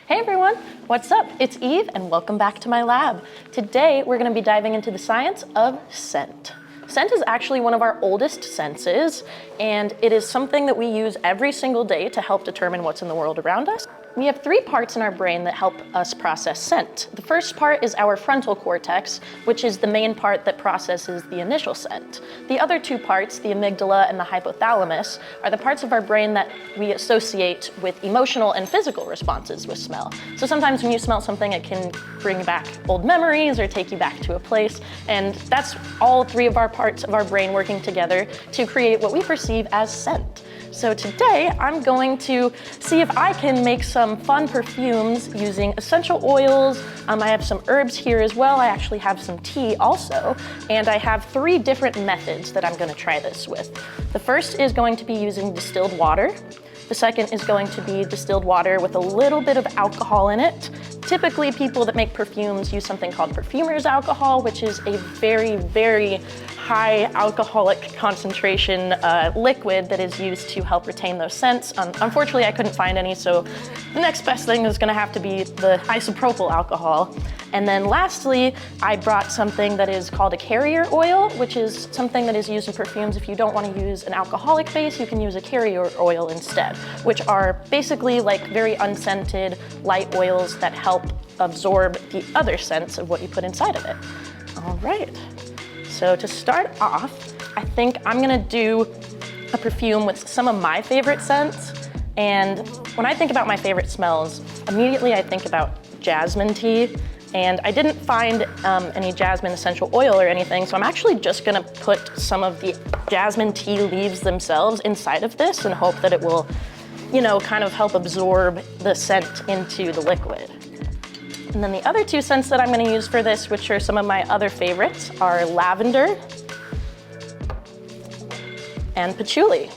Hey everyone, what's up? It's Eve and welcome back to my lab. Today we're going to be diving into the science of scent. Scent is actually one of our oldest senses, and it is something that we use every single day to help determine what's in the world around us. We have three parts in our brain that help us process scent. The first part is our frontal cortex, which is the main part that processes the initial scent. The other two parts, the amygdala and the hypothalamus, are the parts of our brain that we associate with emotional and physical responses with smell. So sometimes when you smell something, it can bring back old memories or take you back to a place, and that's all three of our parts of our brain working together to create what we perceive as scent. So today I'm going to see if I can make some fun perfumes using essential oils. I have some herbs here as well. I actually have some tea also, and I have three different methods that I'm going to try this with. The first is going to be using distilled water. The second is going to be distilled water with a little bit of alcohol in it. Typically, people that make perfumes use something called perfumer's alcohol, which is a very, very high alcoholic concentration liquid that is used to help retain those scents. Unfortunately, I couldn't find any, so the next best thing is gonna have to be the isopropyl alcohol. And then lastly, I brought something that is called a carrier oil, which is something that is used in perfumes. If you don't want to use an alcoholic base, you can use a carrier oil instead, which are basically like very unscented light oils that help absorb the other scents of what you put inside of it. All right, so to start off, I think I'm gonna do a perfume with some of my favorite scents. And when I think about my favorite smells, immediately I think about jasmine tea. And I didn't find any jasmine essential oil or anything, so I'm actually just gonna put some of the jasmine tea leaves themselves inside of this and hope that it will, you know, kind of help absorb the scent into the liquid. And then the other two scents that I'm gonna use for this, which are some of my other favorites, are lavender and patchouli.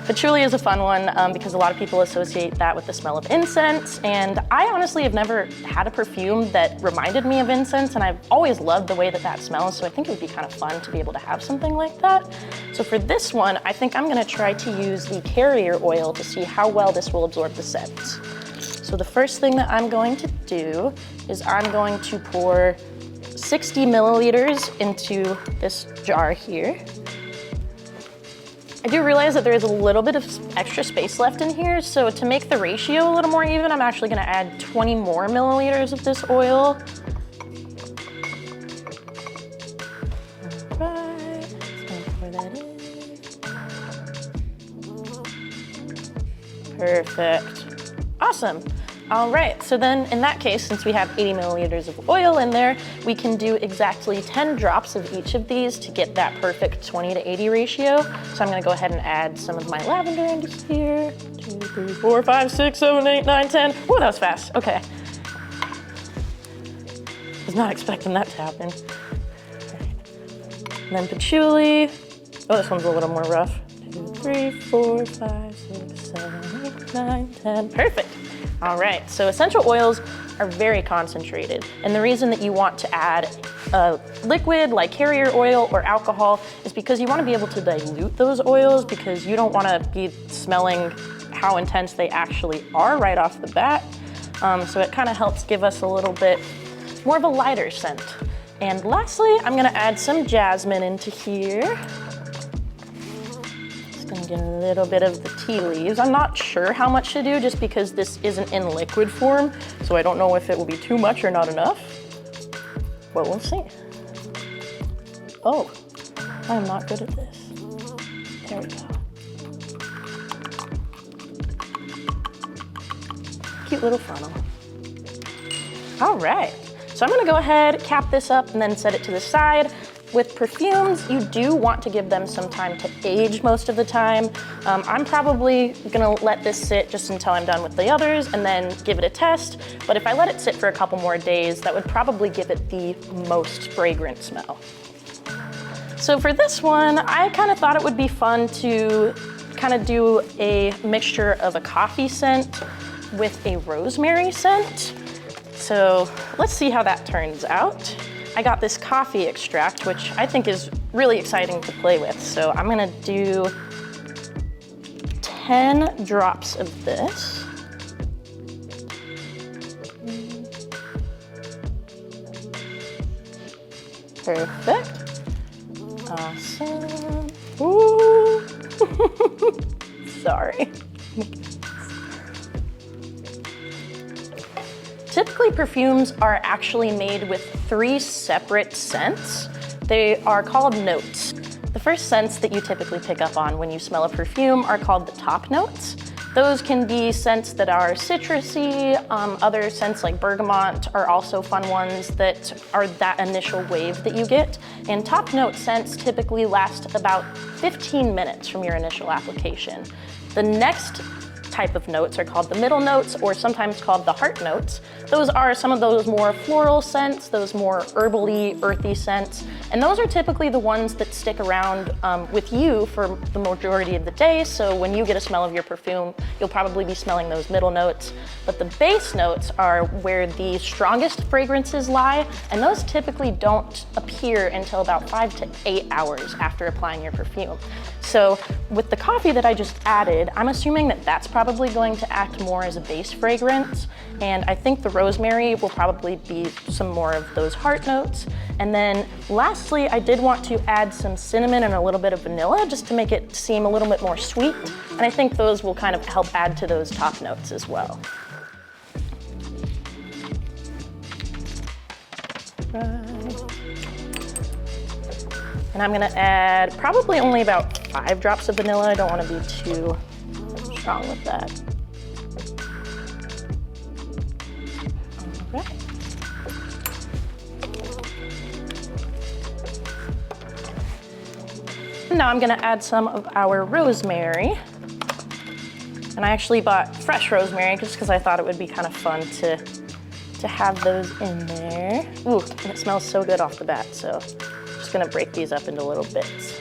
Patchouli is a fun one because a lot of people associate that with the smell of incense, and I honestly have never had a perfume that reminded me of incense, and I've always loved the way that that smells, so I think it would be kind of fun to be able to have something like that. So for this one, I think I'm gonna try to use the carrier oil to see how well this will absorb the scent. So the first thing that I'm going to do is I'm going to pour 60 milliliters into this jar here. I do realize that there is a little bit of extra space left in here, so to make the ratio a little more even, I'm actually gonna add 20 more milliliters of this oil. All right, just gonna pour that in. Perfect, awesome. All right, so then in that case, since we have 80 milliliters of oil in there, we can do exactly 10 drops of each of these to get that perfect 20 to 80 ratio. So I'm gonna go ahead and add some of my lavender into here. 2, 3, 4, 5, 6, 7, 8, 9, 10. Oh, that was fast, okay. Was not expecting that to happen. And then patchouli. Oh, this one's a little more rough. 2, 3, 4, 5, 6, 7, 8, 9, 10, perfect. All right, so essential oils are very concentrated. And the reason that you want to add a liquid like carrier oil or alcohol is because you want to be able to dilute those oils, because you don't want to be smelling how intense they actually are right off the bat. So it kind of helps give us a little bit more of a lighter scent. And lastly, I'm gonna add some jasmine into here. Gonna get a little bit of the tea leaves. I'm not sure how much to do just because this isn't in liquid form, so I don't know if it will be too much or not enough, but we'll see. Oh, I'm not good at this. There we go. Cute little funnel. All right, so I'm gonna go ahead, cap this up, and then set it to the side. With perfumes, you do want to give them some time to age most of the time. I'm probably gonna let this sit just until I'm done with the others and then give it a test. But if I let it sit for a couple more days, that would probably give it the most fragrant smell. So for this one, I kind of thought it would be fun to kind of do a mixture of a coffee scent with a rosemary scent. So let's see how that turns out. I got this coffee extract, which I think is really exciting to play with. So I'm gonna do 10 drops of this. Perfect. Awesome. Ooh. Sorry. Typically, perfumes are actually made with 3 separate scents. They are called notes. The first scents that you typically pick up on when you smell a perfume are called the top notes. Those can be scents that are citrusy. Other scents like bergamot are also fun ones that are that initial wave that you get. And top note scents typically last about 15 minutes from your initial application. The next type of notes are called the middle notes, or sometimes called the heart notes. Those are some of those more floral scents, those more herbally, earthy scents, and those are typically the ones that stick around with you for the majority of the day. So when you get a smell of your perfume, you'll probably be smelling those middle notes. But the base notes are where the strongest fragrances lie, and those typically don't appear until about 5 to 8 hours after applying your perfume. So with the coffee that I just added, I'm assuming that that's probably going to act more as a base fragrance. And I think the rosemary will probably be some more of those heart notes. And then lastly, I did want to add some cinnamon and a little bit of vanilla just to make it seem a little bit more sweet. And I think those will kind of help add to those top notes as well. And I'm gonna add probably only about 5 drops of vanilla. I don't wanna be too strong with that. All right. Now I'm gonna add some of our rosemary. And I actually bought fresh rosemary just because I thought it would be kind of fun to have those in there. Ooh, and it smells so good off the bat, so I'm just gonna break these up into little bits.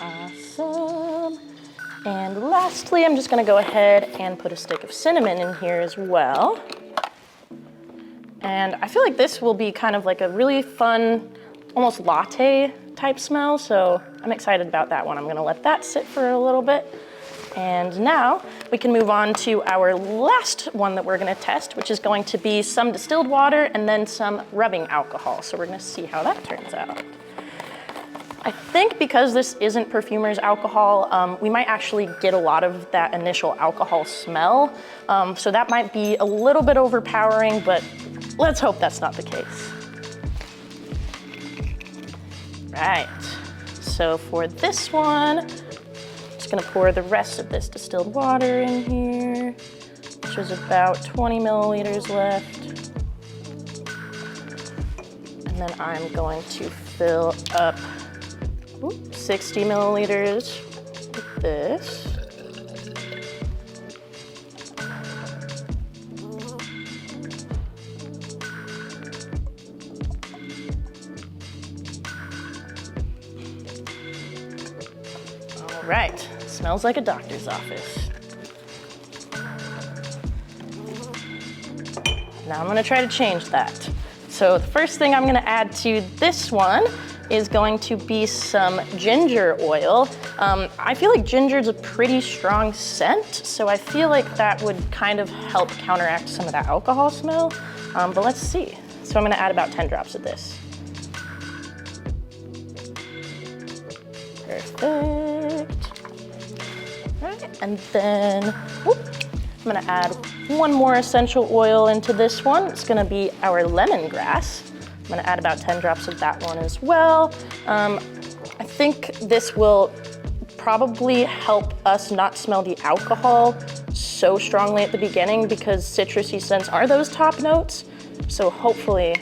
Awesome. And lastly, I'm just gonna go ahead and put a stick of cinnamon in here as well. And I feel like this will be kind of like a really fun, almost latte type smell, so I'm excited about that one. I'm gonna let that sit for a little bit. And now we can move on to our last one that we're gonna test, which is going to be some distilled water and then some rubbing alcohol. So we're gonna see how that turns out. I think because this isn't perfumer's alcohol, we might actually get a lot of that initial alcohol smell. So that might be a little bit overpowering, but let's hope that's not the case. Right, so for this one, I'm just gonna pour the rest of this distilled water in here, which is about 20 milliliters left. And then I'm going to fill up 60 milliliters with this. All right, smells like a doctor's office. Now I'm gonna try to change that. So the first thing I'm gonna add to this one is going to be some ginger oil. I feel like ginger is a pretty strong scent, so I feel like that would kind of help counteract some of that alcohol smell, but let's see. So I'm gonna add about 10 drops of this. Perfect. All right, and then I'm gonna add one more essential oil into this one. It's gonna be our lemongrass. I'm gonna add about 10 drops of that one as well. I think this will probably help us not smell the alcohol so strongly at the beginning because citrusy scents are those top notes. So hopefully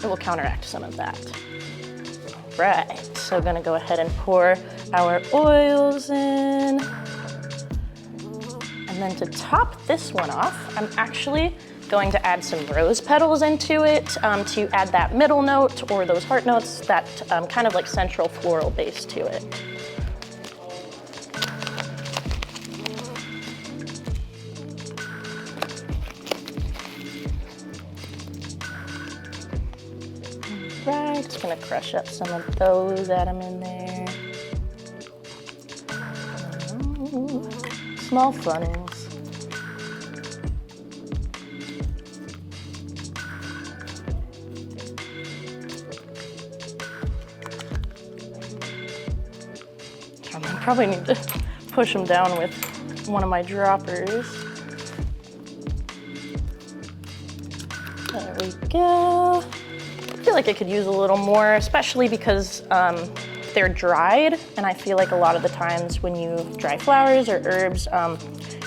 it will counteract some of that. All right, so I'm gonna go ahead and pour our oils in. And then to top this one off, I'm actually going to add some rose petals into it to add that middle note or those heart notes, that kind of like central floral base to it. All right, just gonna crush up some of those, add them in there. Small funnels. I probably need to push them down with one of my droppers. There we go. I feel like I could use a little more, especially because they're dried, and I feel like a lot of the times when you dry flowers or herbs,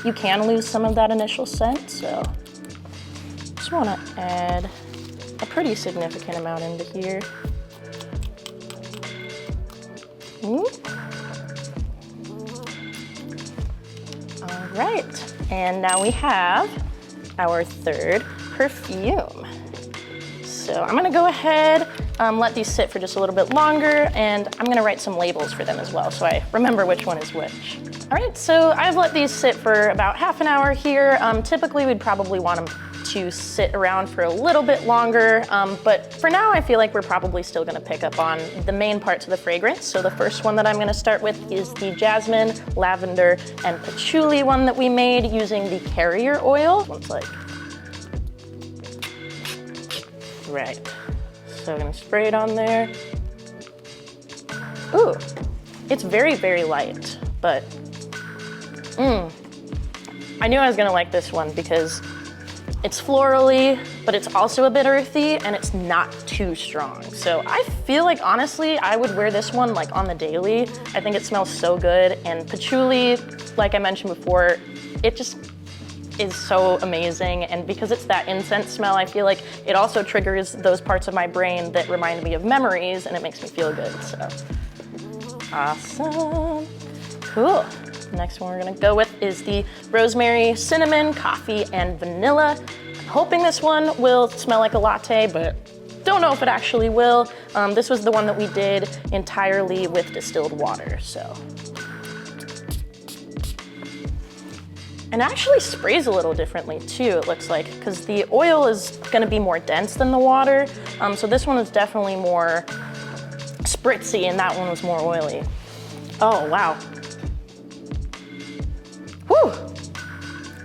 you can lose some of that initial scent, so just want to add a pretty significant amount into here. All right, and now we have our third perfume. So I'm gonna go ahead, let these sit for just a little bit longer, and I'm gonna write some labels for them as well, so I remember which one is which. All right, so I've let these sit for about half an hour here. Typically, we'd probably want them to sit around for a little bit longer, but for now, I feel like we're probably still gonna pick up on the main parts of the fragrance. So the first one that I'm gonna start with is the jasmine, lavender, and patchouli one that we made using the carrier oil. This one's like, right, so I'm gonna spray it on there. Ooh, it's very, very light, but I knew I was gonna like this one because it's florally, but it's also a bit earthy, and it's not too strong. So I feel like, honestly, I would wear this one like on the daily. I think it smells so good, and patchouli, like I mentioned before, it just is so amazing, and because it's that incense smell, I feel like it also triggers those parts of my brain that remind me of memories, and it makes me feel good, so. Awesome, cool. Next one we're gonna go with is the rosemary, cinnamon, coffee, and vanilla. I'm hoping this one will smell like a latte, but don't know if it actually will. This was the one that we did entirely with distilled water, so. And it actually sprays a little differently too, it looks like, because the oil is gonna be more dense than the water. So this one is definitely more spritzy, and that one was more oily. Oh, wow. Whew.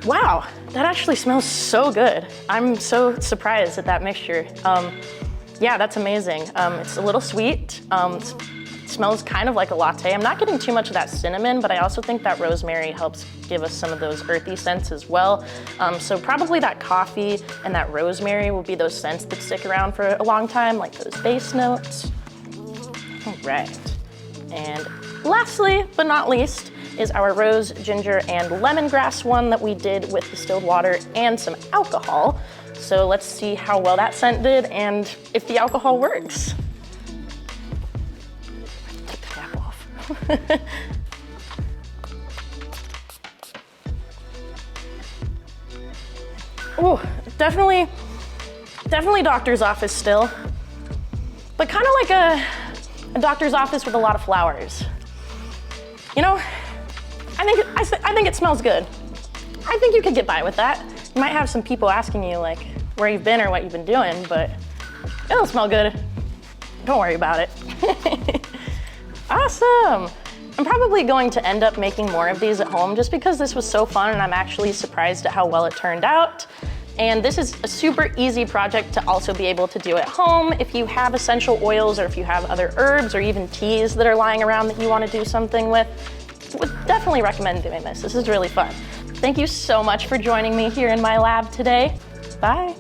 Wow, that actually smells so good. I'm so surprised at that mixture. Yeah, that's amazing. It's a little sweet. It smells kind of like a latte. I'm not getting too much of that cinnamon, but I also think that rosemary helps give us some of those earthy scents as well. So probably that coffee and that rosemary will be those scents that stick around for a long time, like those base notes. All right, and lastly, but not least, is our rose, ginger, and lemongrass one that we did with distilled water and some alcohol. So let's see how well that scent did and if the alcohol works. Take the cap off. Ooh, definitely doctor's office still, but kind of like a doctor's office with a lot of flowers. You know, I think it smells good. I think you could get by with that. You might have some people asking you like where you've been or what you've been doing, but it'll smell good. Don't worry about it. Awesome. I'm probably going to end up making more of these at home just because this was so fun, and I'm actually surprised at how well it turned out. And this is a super easy project to also be able to do at home. If you have essential oils, or if you have other herbs or even teas that are lying around that you want to do something with, would definitely recommend doing this. This is really fun. Thank you so much for joining me here in my lab today. Bye.